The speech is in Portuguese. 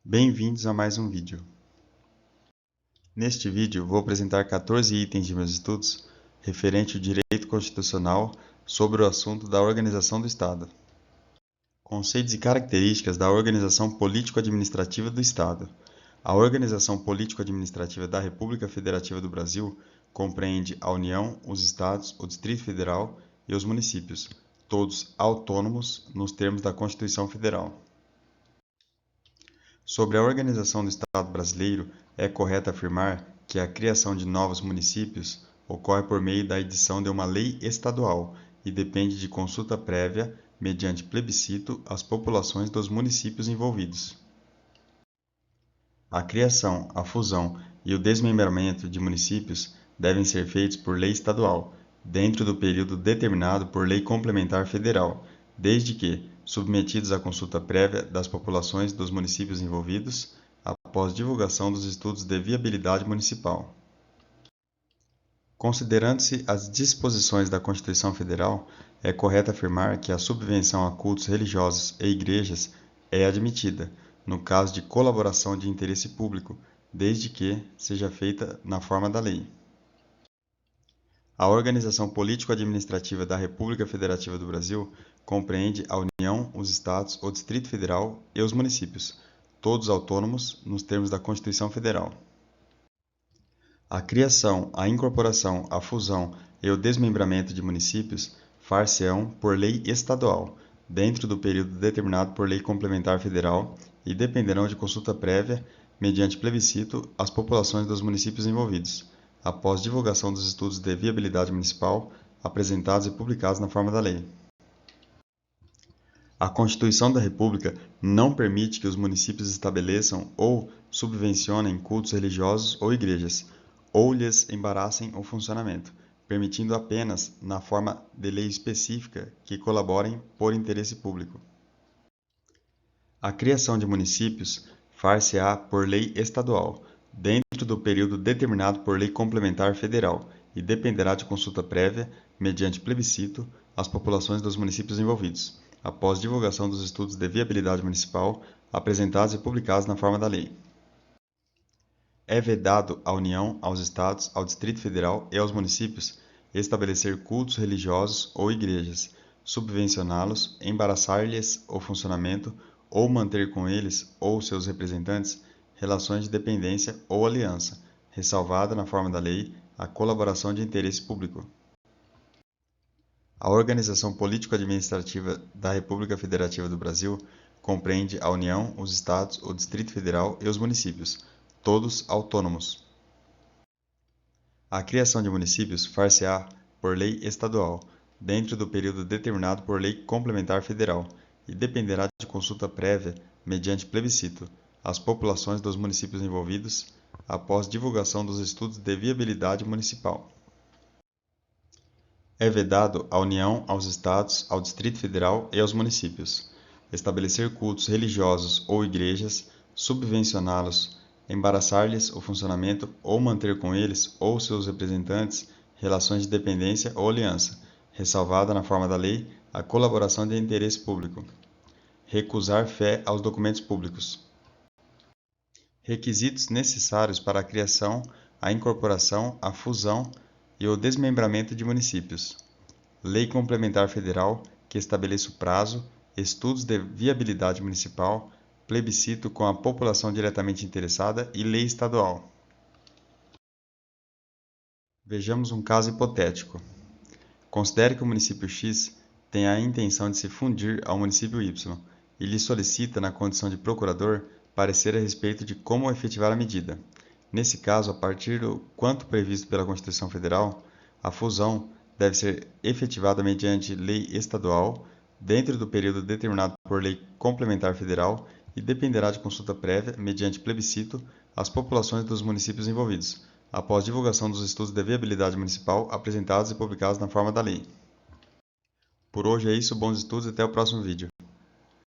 Bem-vindos a mais um vídeo. Neste vídeo vou apresentar 14 itens de meus estudos referente ao direito constitucional sobre o assunto da organização do Estado. Conceitos e características da organização político-administrativa do Estado. A organização político-administrativa da República Federativa do Brasil compreende a União, os Estados, o Distrito Federal e os municípios, todos autônomos nos termos da Constituição Federal. Sobre a organização do Estado brasileiro, é correto afirmar que a criação de novos municípios ocorre por meio da edição de uma lei estadual e depende de consulta prévia, mediante plebiscito, às populações dos municípios envolvidos. A criação, a fusão e o desmembramento de municípios devem ser feitos por lei estadual, dentro do período determinado por lei complementar federal, desde que submetidos à consulta prévia das populações dos municípios envolvidos, após divulgação dos estudos de viabilidade municipal. Considerando-se as disposições da Constituição Federal, é correto afirmar que a subvenção a cultos religiosos e igrejas é admitida, no caso de colaboração de interesse público, desde que seja feita na forma da lei. A organização político-administrativa da República Federativa do Brasil compreende a União, os Estados, o Distrito Federal e os municípios, todos autônomos nos termos da Constituição Federal. A criação, a incorporação, a fusão e o desmembramento de municípios far-se-ão por lei estadual, dentro do período determinado por lei complementar federal e dependerão de consulta prévia, mediante plebiscito, às populações dos municípios envolvidos, após divulgação dos estudos de viabilidade municipal apresentados e publicados na forma da lei. A Constituição da República não permite que os municípios estabeleçam ou subvencionem cultos religiosos ou igrejas, ou lhes embaraçem o funcionamento, permitindo apenas na forma de lei específica que colaborem por interesse público. A criação de municípios far-se-á por lei estadual, dentro do período determinado por lei complementar federal, e dependerá de consulta prévia, mediante plebiscito, às populações dos municípios envolvidos, após divulgação dos estudos de viabilidade municipal apresentados e publicados na forma da lei. É vedado à União, aos Estados, ao Distrito Federal e aos municípios estabelecer cultos religiosos ou igrejas, subvencioná-los, embaraçar-lhes o funcionamento ou manter com eles ou seus representantes relações de dependência ou aliança, ressalvada na forma da lei a colaboração de interesse público. A organização político-administrativa da República Federativa do Brasil compreende a União, os Estados, o Distrito Federal e os municípios, todos autônomos. A criação de municípios far-se-á por lei estadual, dentro do período determinado por lei complementar federal, e dependerá de consulta prévia, mediante plebiscito, às populações dos municípios envolvidos, após divulgação dos estudos de viabilidade municipal. É vedado à União, aos Estados, ao Distrito Federal e aos municípios estabelecer cultos religiosos ou igrejas, subvencioná-los, embaraçar-lhes o funcionamento ou manter com eles ou seus representantes relações de dependência ou aliança, ressalvada na forma da lei a colaboração de interesse público. Recusar fé aos documentos públicos. Requisitos necessários para a criação, a incorporação, a fusão e o desmembramento de municípios. Lei Complementar Federal, que estabeleça o prazo, estudos de viabilidade municipal, plebiscito com a população diretamente interessada e lei estadual. Vejamos um caso hipotético. Considere que o município X tem a intenção de se fundir ao município Y e lhe solicita, na condição de procurador, parecer a respeito de como efetivar a medida. Nesse caso, a partir do quanto previsto pela Constituição Federal, a fusão deve ser efetivada mediante lei estadual, dentro do período determinado por lei complementar federal, e dependerá de consulta prévia, mediante plebiscito, às populações dos municípios envolvidos, após divulgação dos estudos de viabilidade municipal apresentados e publicados na forma da lei. Por hoje é isso, bons estudos e até o próximo vídeo.